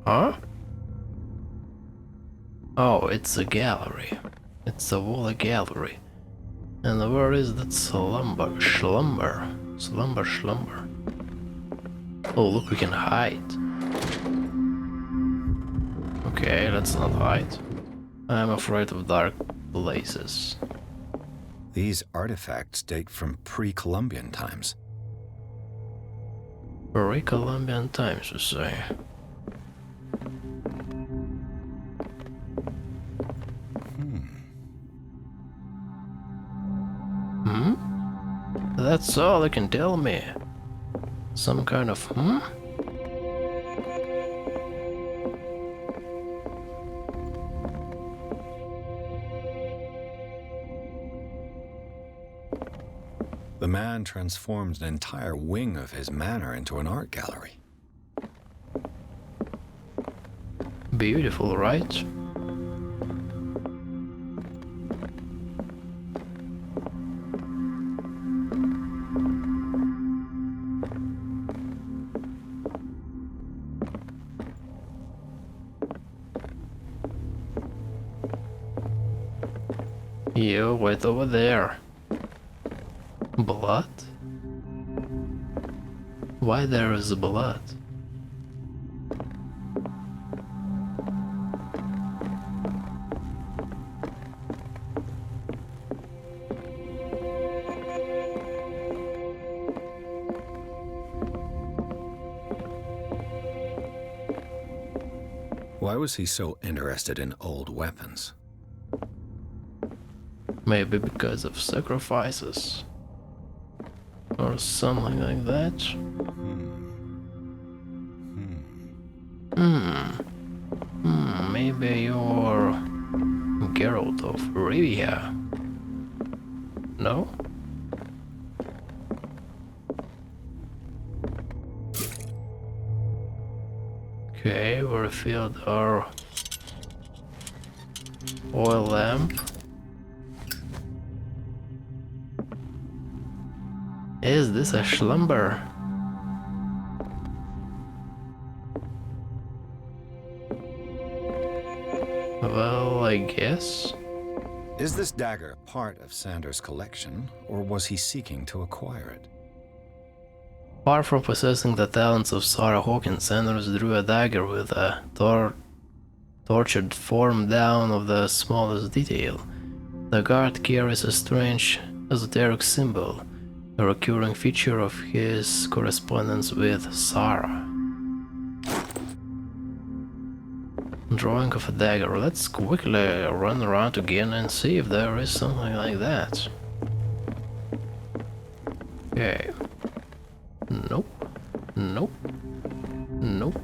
Huh? Oh, it's a gallery. It's a wall gallery. And where is that slumber? Slumber. Oh, look, we can hide. Okay, let's not hide. I'm afraid of dark places. These artifacts date from pre-Columbian times. Pre-Columbian times, you say? That's all you can tell me. Some kind of The man transformed an entire wing of his manor into an art gallery. Beautiful, right? You wait over there. Blood? Why there is blood? Why was he so interested in old weapons? Maybe because of sacrifices. Or something like that. Maybe you're Geralt of Rivia. No? Okay, we refilled our oil lamp. Is this a slumber? Well, I guess. Is this dagger part of Sanders' collection, or was he seeking to acquire it? Far from possessing the talents of Sarah Hawkins, Sanders drew a dagger with a tortured form down of the smallest detail. The guard carries a strange esoteric symbol, a recurring feature of his correspondence with Sarah. Drawing of a dagger. Let's quickly run around again and see if there is something like that. Okay. Nope. Nope. Nope.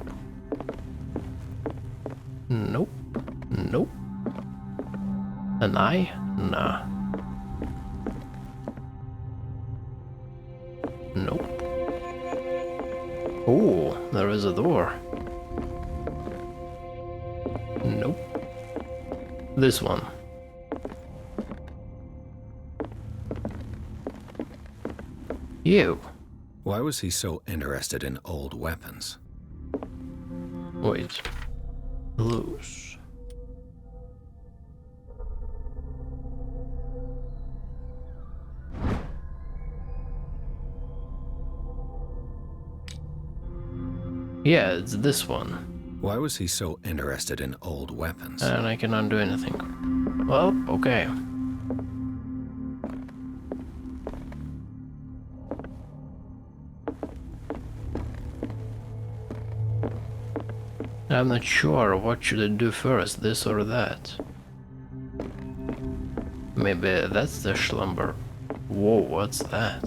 Nope. Nope. An eye? Nah. Nope. Oh, there is a door. Nope. This one. You. Why was he so interested in old weapons? Wait. Loose. Yeah, it's this one. Why was he so interested in old weapons? And I cannot do anything. Well, okay. I'm not sure what should I do first, this or that. Maybe that's the slumber. Whoa, what's that?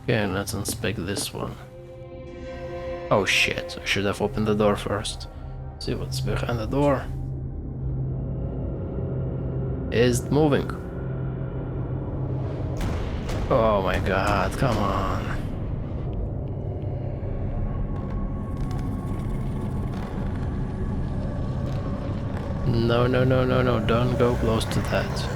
Okay, let's inspect this one. Oh shit, I should have opened the door first. See what's behind the door. Is it moving? Oh my god, come on. No, no, no, no, no, don't go close to that.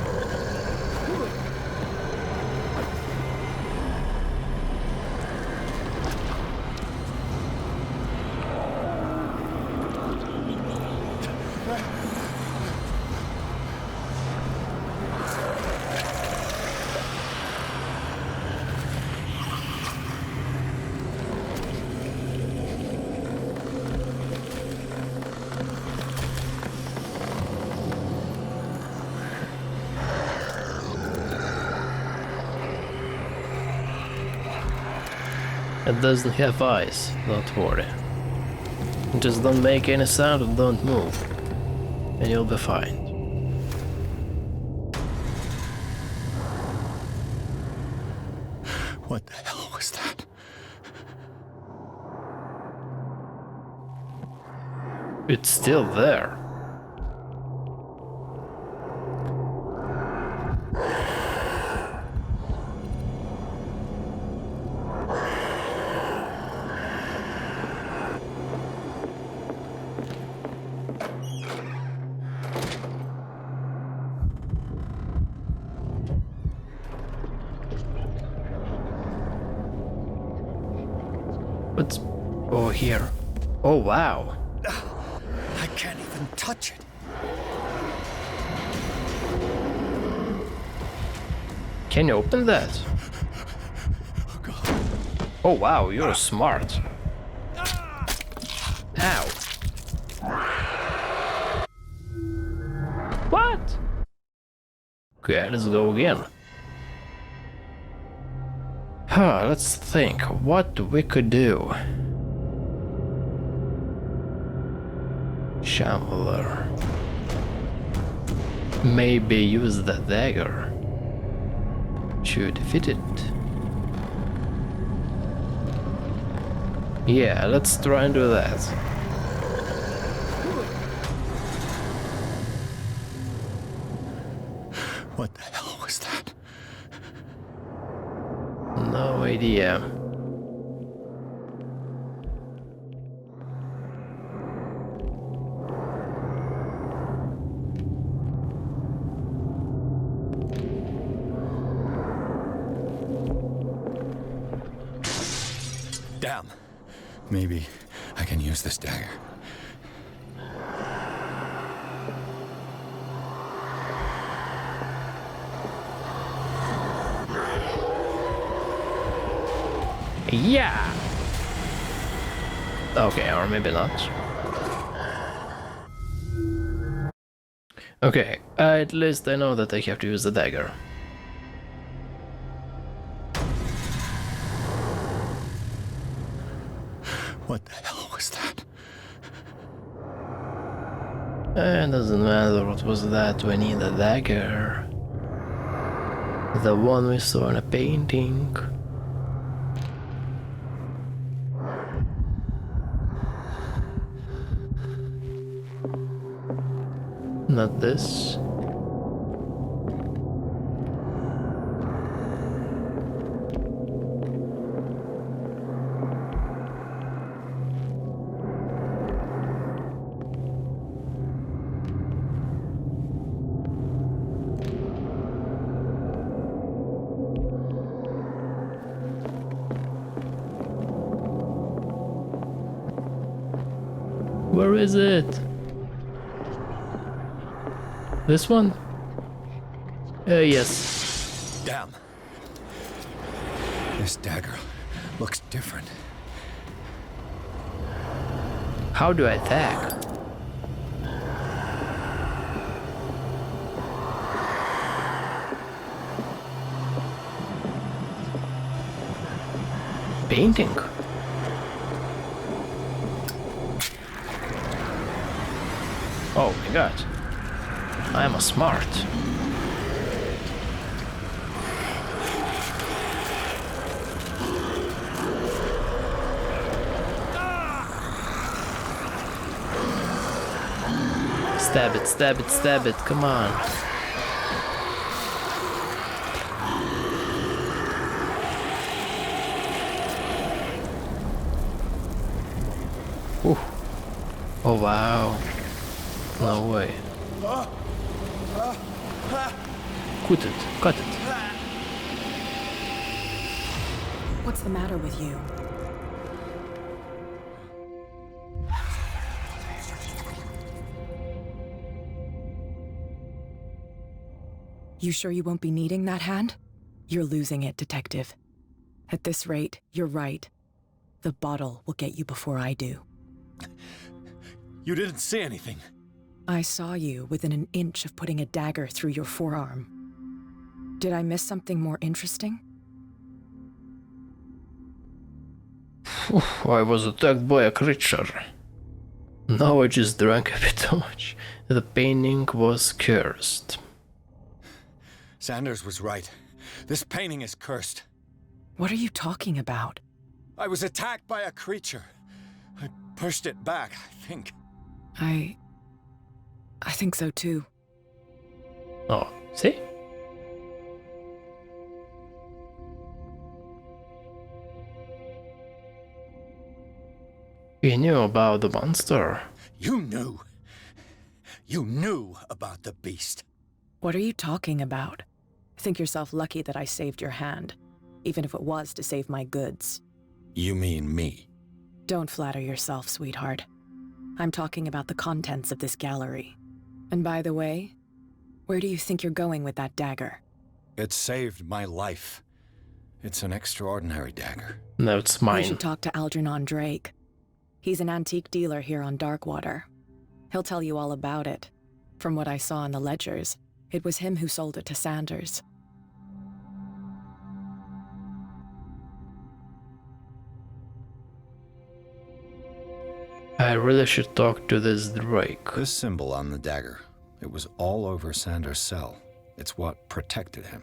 It doesn't have eyes, don't worry. Just don't make any sound and don't move, and you'll be fine. What the hell was that? It's still there. What's... oh, here. Oh, wow. I can't even touch it. Can you open that? Oh, wow, you're smart. Ow. What? Okay, let's go again. Let's think what we could do. Shambler. Maybe use the dagger to defeat it. Yeah, let's try and do that. What the hell was that? No idea. Damn. Maybe I can use this dagger. Yeah! Okay, or maybe not. Okay, at least I know that I have to use the dagger. What the hell was that? It doesn't matter what was that, we need a dagger. The one we saw in a painting. Not this. Where is it? This one? Yes. Damn. This dagger looks different. How do I attack? Painting? Oh my god. I'm a smart. Stab it, stab it, stab it, come on. Ooh. Oh wow. No way. Cut it, cut it. What's the matter with you? You sure you won't be needing that hand? You're losing it, Detective. At this rate, you're right. The bottle will get you before I do. You didn't say anything. I saw you within an inch of putting a dagger through your forearm. Did I miss something more interesting? I was attacked by a creature. No, I just drank a bit too much. The painting was cursed. Sanders was right. This painting is cursed. What are you talking about? I was attacked by a creature. I pushed it back, I think. I think so too. Oh, see? You knew about the monster. You knew. You knew about the beast. What are you talking about? Think yourself lucky that I saved your hand, even if it was to save my goods. You mean me? Don't flatter yourself, sweetheart. I'm talking about the contents of this gallery. And by the way, where do you think you're going with that dagger? It saved my life. It's an extraordinary dagger. No, it's You mine. should talk to Algernon Drake. He's an antique dealer here on Darkwater. He'll tell you all about it. From what I saw in the ledgers, it was him who sold it to Sanders. I really should talk to this Drake. This symbol on the dagger, it was all over Sanders' cell. It's what protected him.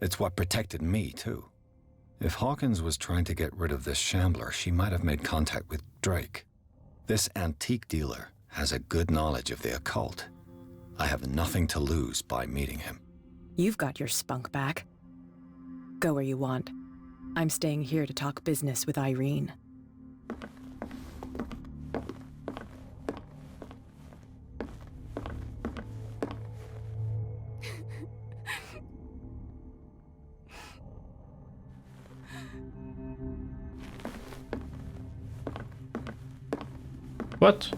It's what protected me, too. If Hawkins was trying to get rid of this shambler, she might have made contact with Drake. This antique dealer has a good knowledge of the occult. I have nothing to lose by meeting him. You've got your spunk back. Go where you want. I'm staying here to talk business with Irene. What?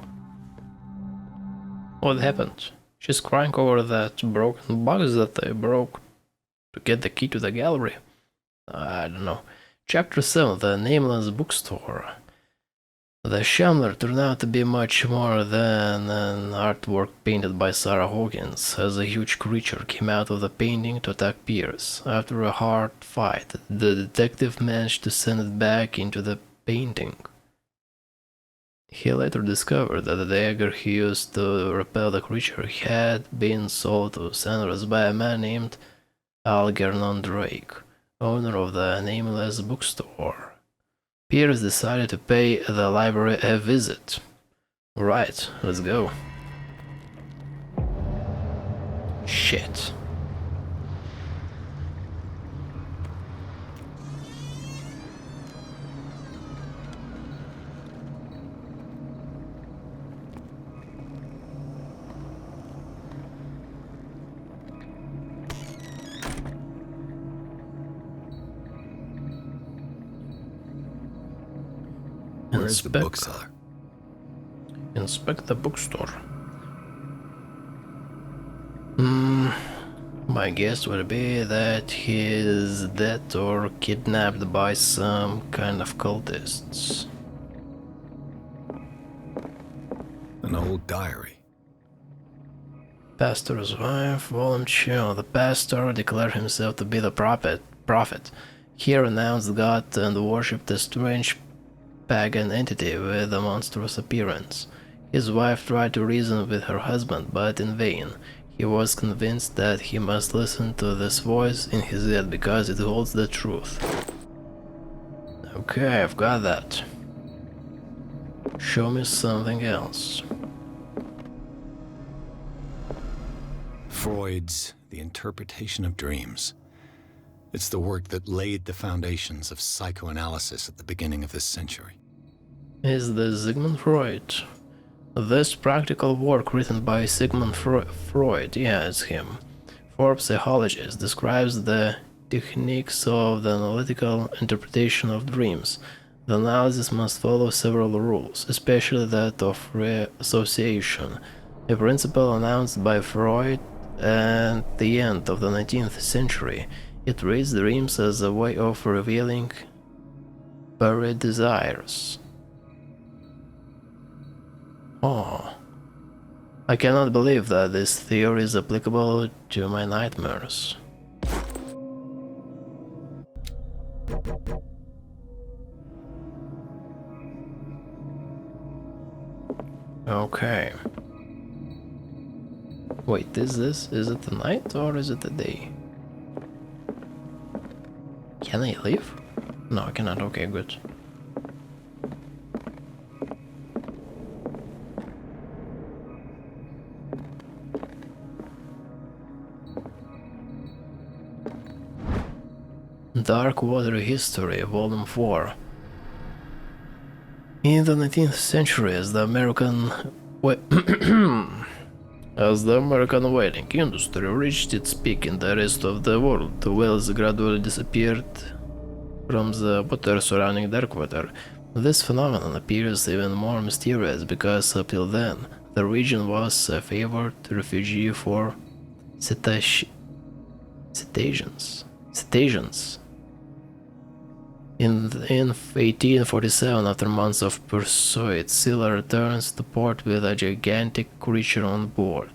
What happened? She's crying over that broken box that they broke to get the key to the gallery. I don't know. Chapter 7, The Nameless Bookstore. The Shambler turned out to be much more than an artwork painted by Sarah Hawkins, as a huge creature came out of the painting to attack Pierce. After a hard fight, the detective managed to send it back into the painting. He later discovered that the dagger he used to repel the creature had been sold to Sanders by a man named Algernon Drake, owner of the Nameless Bookstore. Pierce decided to pay the library a visit. Right, let's go. Shit. Where's the bookseller? Inspect the bookstore. My guess would be that he is dead or kidnapped by some kind of cultists. An old diary. Pastor's wife, volume 2. The pastor declared himself to be the prophet. He renounced God and worshipped a strange pagan entity with a monstrous appearance. His wife tried to reason with her husband, but in vain. He was convinced that he must listen to this voice in his head because it holds the truth. Okay, I've got that. Show me something else. Freud's The Interpretation of Dreams. It's the work that laid the foundations of psychoanalysis at the beginning of this century. Is this Sigmund Freud? This practical work written by Sigmund Freud, yeah, it's him. Forbes psychologist describes the techniques of the analytical interpretation of dreams. The analysis must follow several rules, especially that of reassociation, a principle announced by Freud at the end of the 19th century. It reads dreams as a way of revealing buried desires. Oh, I cannot believe that this theory is applicable to my nightmares. Okay. Wait, is it the night or is it the day? Can I leave? No, I cannot. Okay, good. Dark Water History, Volume 4. In the 19th century, as the American whaling industry reached its peak in the rest of the world, the whales gradually disappeared from the water surrounding Darkwater. This phenomenon appears even more mysterious because up till then, the region was a favored refuge for cetaceans. In 1847, after months of pursuit, Scylla returns to port with a gigantic creature on board.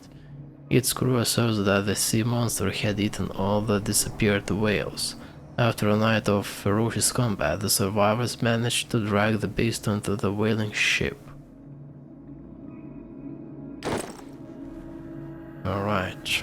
Its crew asserts that the sea monster had eaten all the disappeared whales. After a night of ferocious combat, the survivors managed to drag the beast onto the whaling ship. Alright.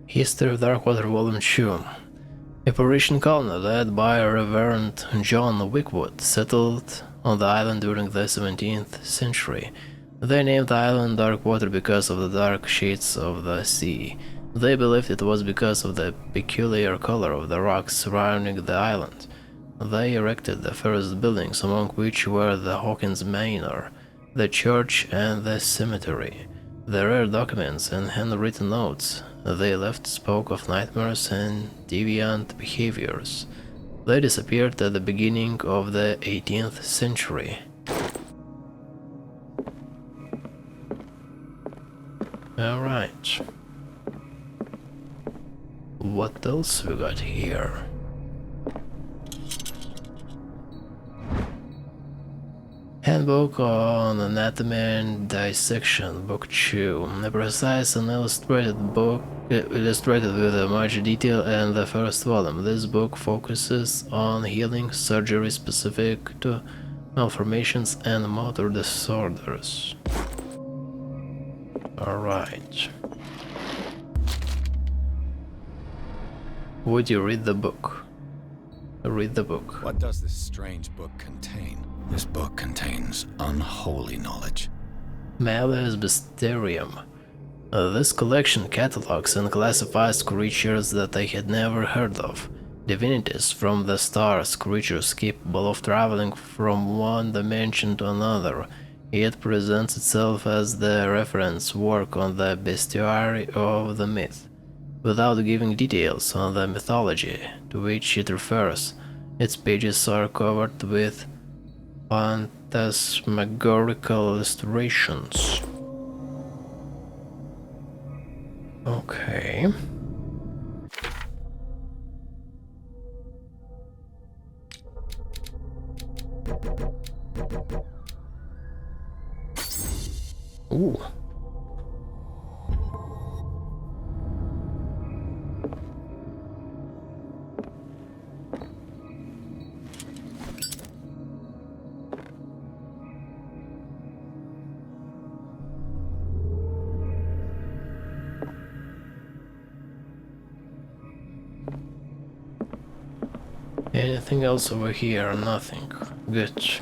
History of Darkwater Volume 2. Operation Colony, led by Reverend John Wickwood, settled on the island during the 17th century. They named the island Darkwater because of the dark shades of the sea. They believed it was because of the peculiar color of the rocks surrounding the island. They erected the first buildings, among which were the Hawkins Manor, the church and the cemetery. The rare documents and handwritten notes they left spoke of nightmares and deviant behaviors. They disappeared at the beginning of the 18th century. Alright. What else we got here? Handbook on Anatomy and Dissection, Book 2. A precise and illustrated book, illustrated with much detail, and the first volume. This book focuses on healing surgery specific to malformations and motor disorders. Alright. Would you read the book? Read the book. What does this strange book contain? This book contains unholy knowledge. Malleus Mysterium. This collection catalogs and classifies creatures that I had never heard of. Divinities from the stars, creatures capable of traveling from one dimension to another. It presents itself as the reference work on the bestiary of the myth, without giving details on the mythology to which it refers. Its pages are covered with phantasmagorical illustrations. Okay. Ooh. Anything else over here? Nothing. Good.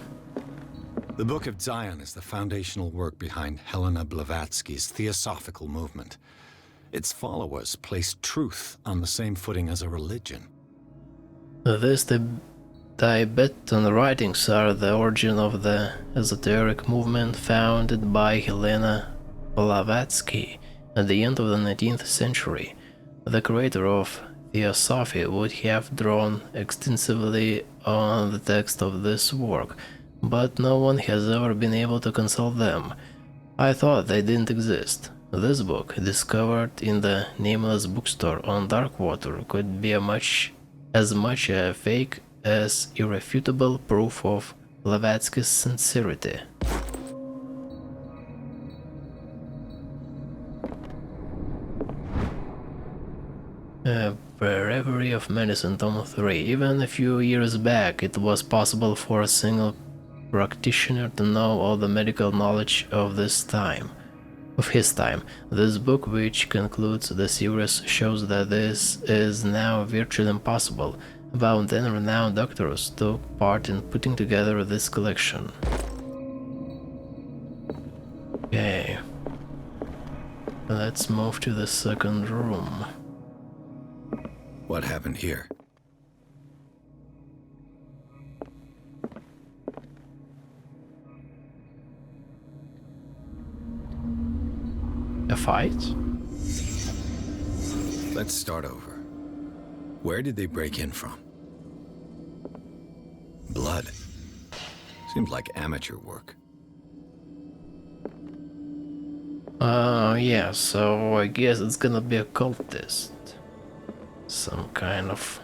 The Book of Zion is the foundational work behind Helena Blavatsky's Theosophical movement. Its followers place truth on the same footing as a religion. These Tibetan writings are the origin of the esoteric movement founded by Helena Blavatsky at the end of the 19th century. The creator of Theosophy would have drawn extensively on the text of this work, but no one has ever been able to consult them. I thought they didn't exist. This book, discovered in the nameless bookstore on Darkwater, could be as much a fake as irrefutable proof of Blavatsky's sincerity. Breviary of Medicine, Tom 3. Even a few years back, it was possible for a single practitioner to know all the medical knowledge of his time. This book, which concludes the series, shows that this is now virtually impossible. About 10 renowned doctors took part in putting together this collection. Okay. Let's move to the second room. What happened here? A fight? Let's start over. Where did they break in from? Blood. Seems like amateur work. Yeah, so I guess it's gonna be a cultist. Some kind of...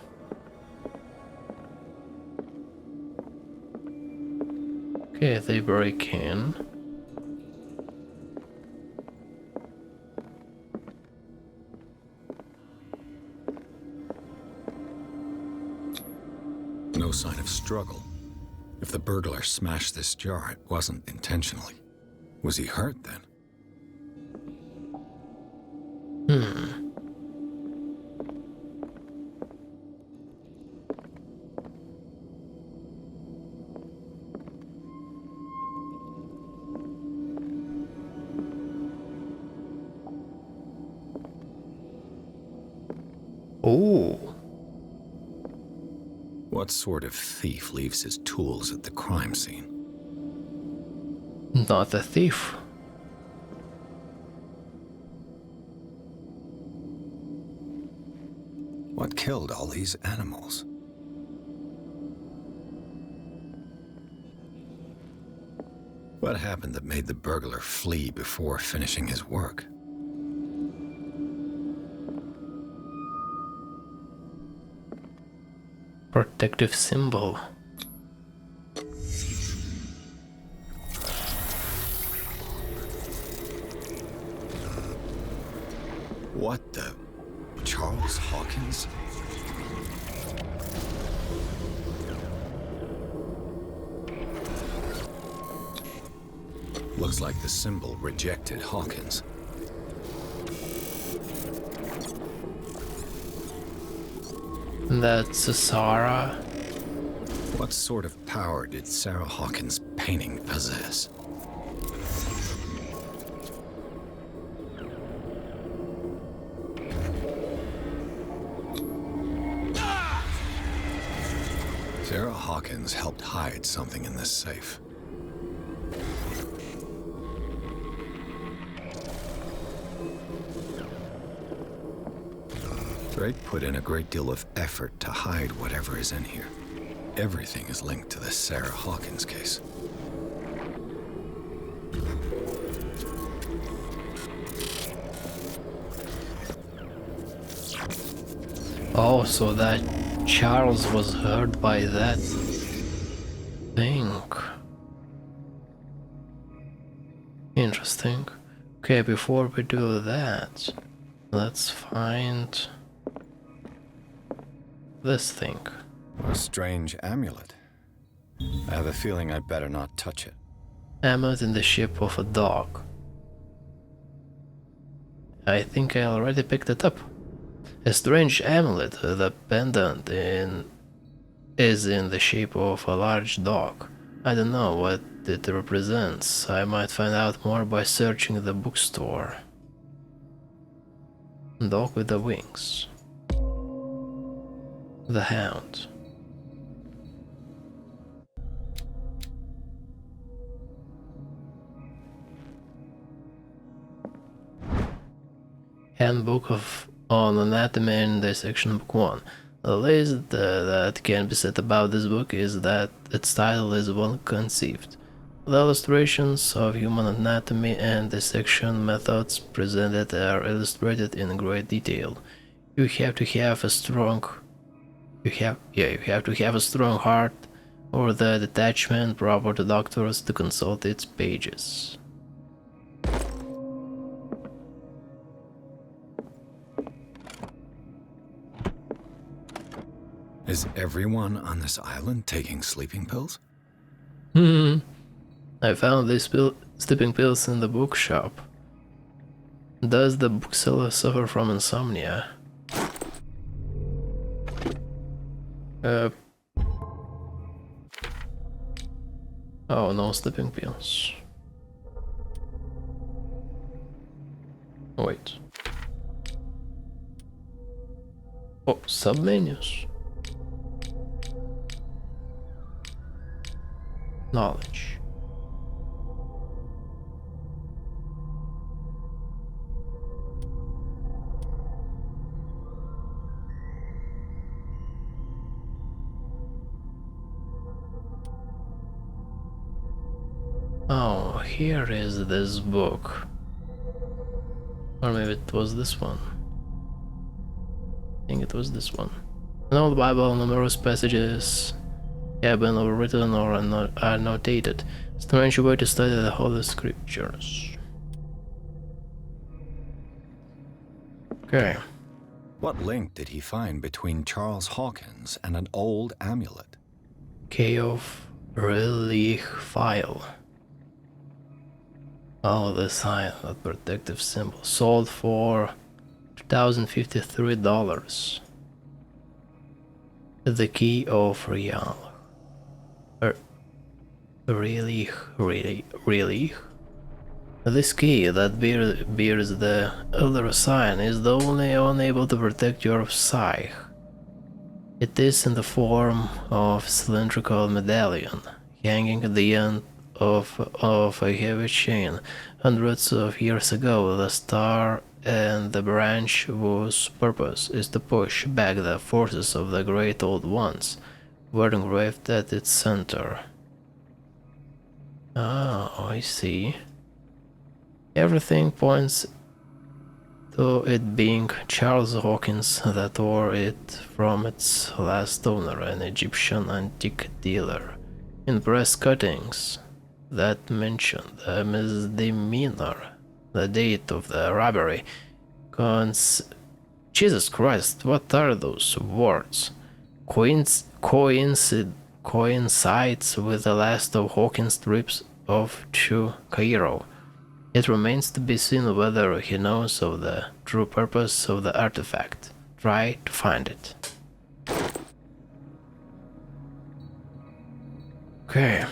Okay, they break in. No sign of struggle. If the burglar smashed this jar, it wasn't intentionally. Was he hurt then? Oh, What sort of thief leaves his tools at the crime scene? not a thief. What killed all these animals? What happened that made the burglar flee before finishing his work? Protective symbol. What the... Charles Hawkins? Looks like the symbol rejected Hawkins. That's a Sarah. What sort of power did Sarah Hawkins' painting possess? Sarah Hawkins helped hide something in this safe. Drake put in a great deal of effort to hide whatever is in here. Everything is linked to the Sarah Hawkins case. Oh, so that Charles was hurt by that thing. Interesting. Okay, before we do that, let's find this thing. A strange amulet. I have a feeling I'd better not touch it. Amulet in the shape of a dog. I think I already picked it up. A strange amulet. The pendant is in the shape of a large dog. I don't know what it represents. I might find out more by searching the bookstore. Dog with the wings. The Hound. Handbook on Anatomy and Dissection, Book 1. The least that can be said about this book is that its title is well conceived. The illustrations of human anatomy and dissection methods presented are illustrated in great detail. You have to have a strong heart or the detachment proper to doctors to consult its pages. Is everyone on this island taking sleeping pills? I found these sleeping pills in the bookshop. Does the bookseller suffer from insomnia? Oh, no sleeping pills. Wait. Oh, submenus. Knowledge. Oh, here is this book. Or maybe it was this one. I think it was this one. In all the Bible, numerous passages have been overwritten or are annotated. Strange way to study the Holy Scriptures. Okay. What link did he find between Charles Hawkins and an old amulet? Key of Relic File. Oh, the sign, that protective symbol. Sold for $2,053. The Key of Real. Really? This key that bears the Elder Sign is the only one able to protect your psyche. It is in the form of cylindrical medallion, hanging at the end of a heavy chain. Hundreds of years ago, the star and the branch whose purpose is to push back the forces of the Great Old Ones were engraved at its center. Oh, I see. Everything points to it being Charles Hawkins that wore it from its last owner, an Egyptian antique dealer. In press cuttings that mention the misdemeanor, the date of the robbery, Jesus Christ, what are those words? Coincides with the last of Hawkins' trips to Cairo. It remains to be seen whether he knows of the true purpose of the artifact. Try to find it. Okay.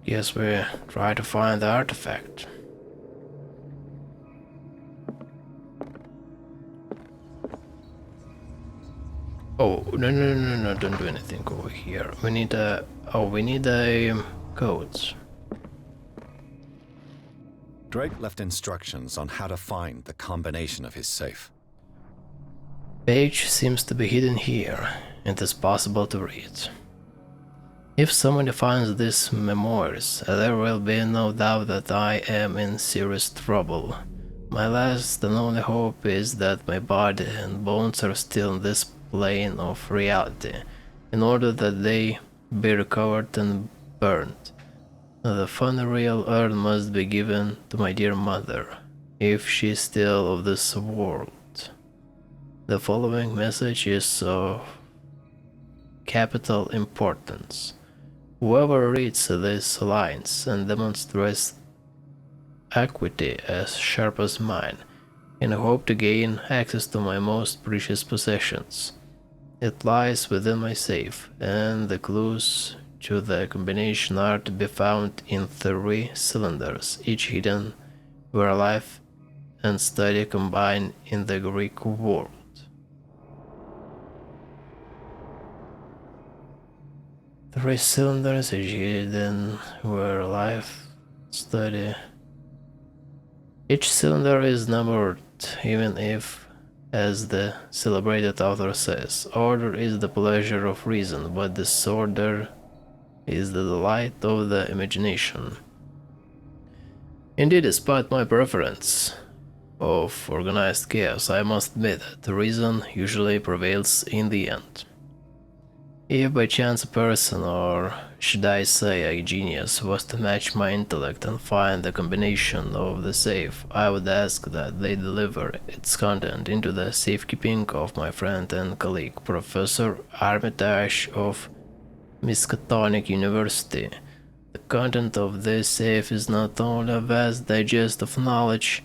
Guess we try to find the artifact. Oh, no, don't do anything over here. We need a codes. Drake left instructions on how to find the combination of his safe. Page seems to be hidden here. It is possible to read. If someone finds these memoirs, there will be no doubt that I am in serious trouble. My last and only hope is that my body and bones are still in this plane of reality, in order that they be recovered and burned. The funeral urn must be given to my dear mother, if she is still of this world. The following message is of capital importance. Whoever reads these lines and demonstrates acuity as sharp as mine, can hope to gain access to my most precious possessions. It lies within my safe, and the clues to the combination are to be found in 3 cylinders, each hidden where life and study combine in the Greek world. Three cylinders, each hidden where life, study. Each cylinder is numbered, even if, as the celebrated author says, order is the pleasure of reason, but disorder is the delight of the imagination. Indeed, despite my preference of organized chaos, I must admit that reason usually prevails in the end. If by chance a person, or should I say a genius, was to match my intellect and find the combination of the safe, I would ask that they deliver its content into the safekeeping of my friend and colleague, Professor Armitage of Miskatonic University. The content of this safe is not only a vast digest of knowledge,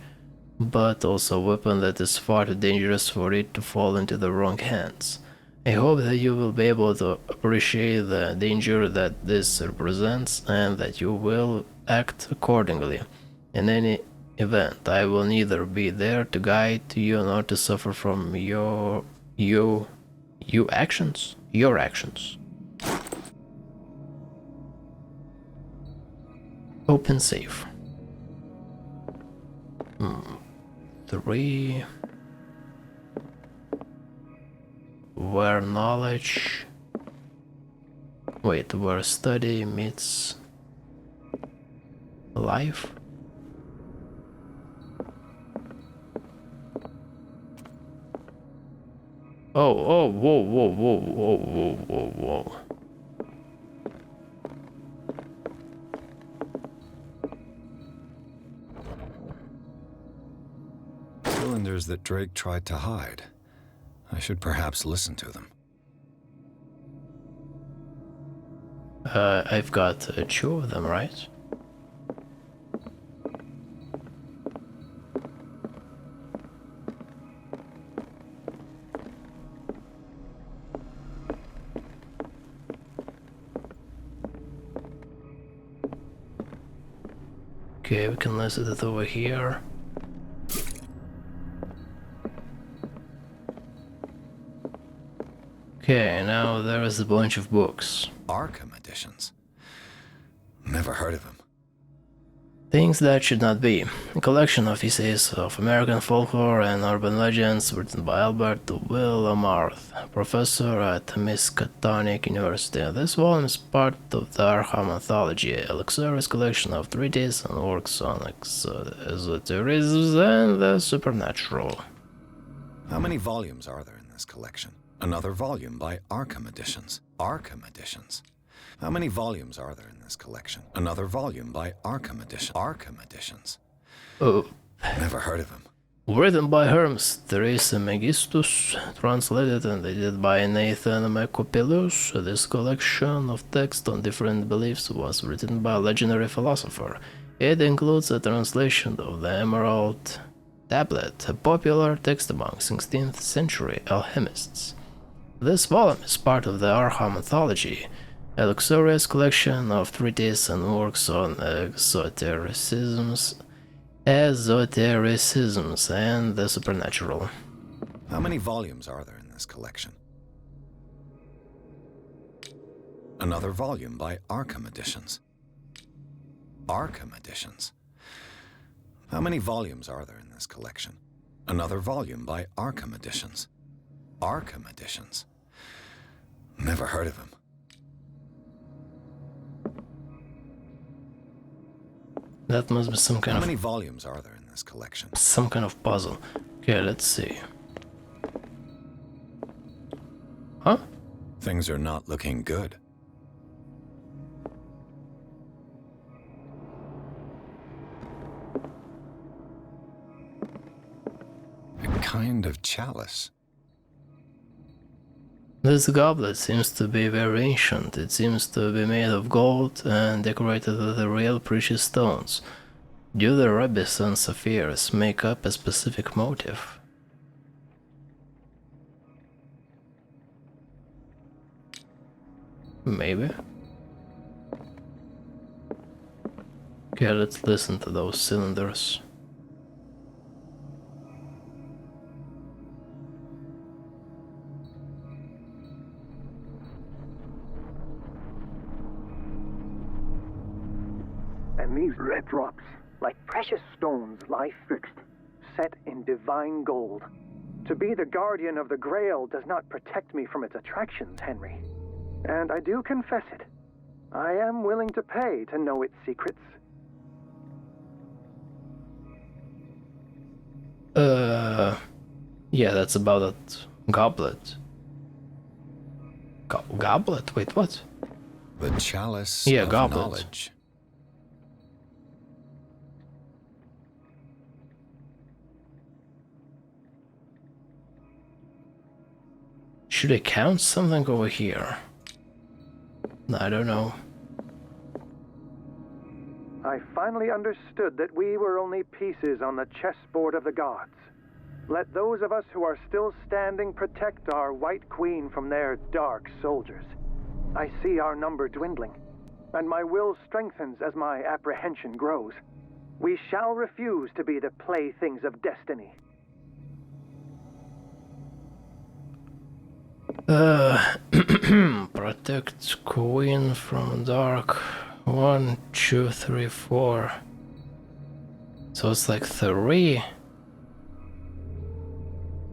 but also a weapon that is far too dangerous for it to fall into the wrong hands. I hope that you will be able to appreciate the danger that this represents and that you will act accordingly. In any event, I will neither be there to guide you nor to suffer from your actions. Open safe. 3. Where knowledge... where study meets... life? Whoa. Cylinders that Drake tried to hide. I should perhaps listen to them. I've got 2 of them, right? Okay, we can listen it over here. Okay, now there is a bunch of books. Arkham editions. Never heard of them. Things that should not be. A collection of essays of American folklore and urban legends written by Albert Wilmarth, professor at Miskatonic University. This volume is part of the Arkham Anthology, a luxurious collection of treatises and works on esotericism and the supernatural. How many volumes are there in this collection? Another volume by Arkham Editions. Arkham Editions. How many volumes are there in this collection? Another volume by Arkham Edition. Arkham Editions. Oh. Never heard of him. Written by Hermes Trismegistus, translated and edited by Nathan Macopoulos, this collection of text on different beliefs was written by a legendary philosopher. It includes a translation of the Emerald Tablet, a popular text among 16th century alchemists. This volume is part of the Arkham Anthology, a luxurious collection of treatises and works on esotericisms and the supernatural. How many volumes are there in this collection? Another volume by Arkham Editions. Arkham Editions. How many volumes are there in this collection? Another volume by Arkham Editions. Arkham Editions. Never heard of him. That must be some kind How of... many volumes are there in this collection? some kind of puzzle. Okay, let's see. Huh? Things are not looking good. A kind of chalice. This goblet seems to be very ancient. It seems to be made of gold and decorated with real precious stones. Do the rubies and sapphires make up a specific motif? Maybe. Okay, let's listen to those cylinders. And these red drops, like precious stones, lie fixed, set in divine gold. To be the guardian of the Grail does not protect me from its attractions, Henry. And I do confess it. I am willing to pay to know its secrets. Yeah, that's about that goblet. Goblet? Wait, what? The chalice Yeah, of goblet. knowledge. Should I count something over here? I don't know. I finally understood that we were only pieces on the chessboard of the gods. Let those of us who are still standing protect our White Queen from their dark soldiers. I see our number dwindling, and my will strengthens as my apprehension grows. We shall refuse to be the playthings of destiny. Protect Queen from dark. 1, 2, 3, 4. So it's like 3.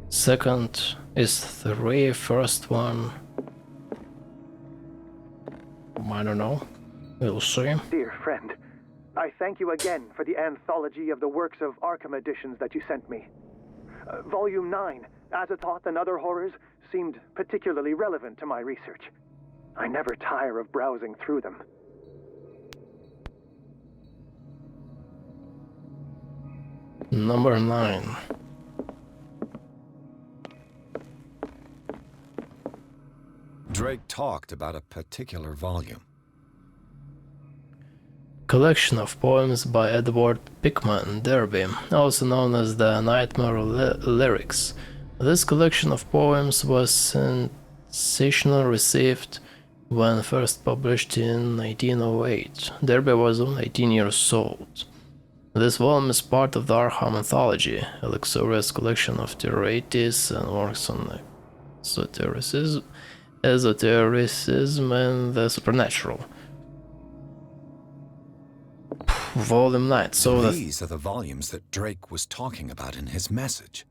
Second is 3, first one. I don't know. We'll see. Dear friend, I thank you again for the anthology of the works of Arkham editions that you sent me. Volume 9, Azathoth and Other Horrors, seemed particularly relevant to my research. I never tire of browsing through them. Number 9. Drake talked about a particular volume. Collection of poems by Edward Pickman Derby, also known as the Nightmare Lyrics. This collection of poems was sensationally received when first published in 1908. Derby was only 18 years old. This volume is part of the Arkham Anthology, a luxurious collection of theorities and works on esotericism and the supernatural. Volume 9. So these are the volumes that Drake was talking about in his message.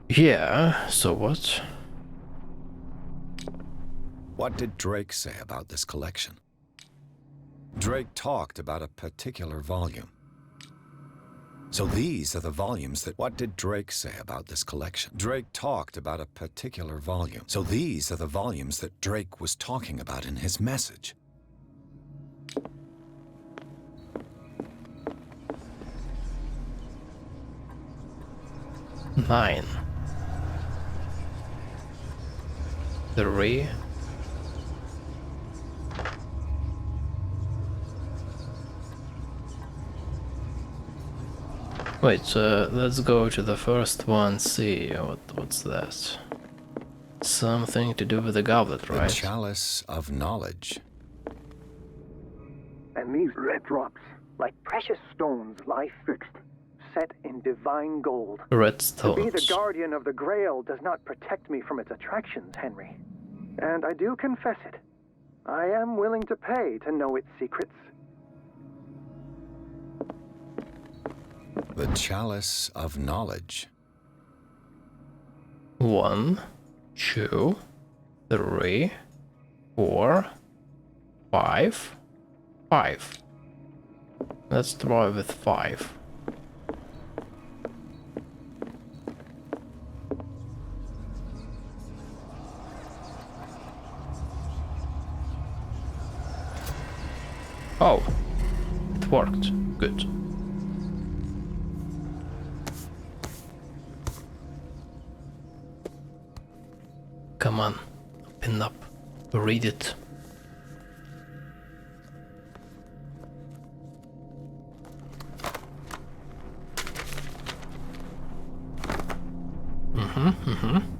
Yeah, so what? What did Drake say about this collection? Drake talked about a particular volume. So these are the volumes that... What did Drake say about this collection? Drake talked about a particular volume. So these are the volumes that Drake was talking about in his message. Nine. 3. Wait, let's go to the first one, see what's that. Something to do with the goblet, right? The chalice of knowledge. And these red drops, like precious stones, lie fixed, set in divine gold. Red To be the stones. guardian of the Grail does not protect me from its attractions, Henry. And I do confess it. I am willing to pay to know its secrets. The chalice of knowledge. 1, 2, 3, 4, 5. 5. Let's try with 5. Oh, it worked. Good. Come on, open up, read it. Mm-hmm.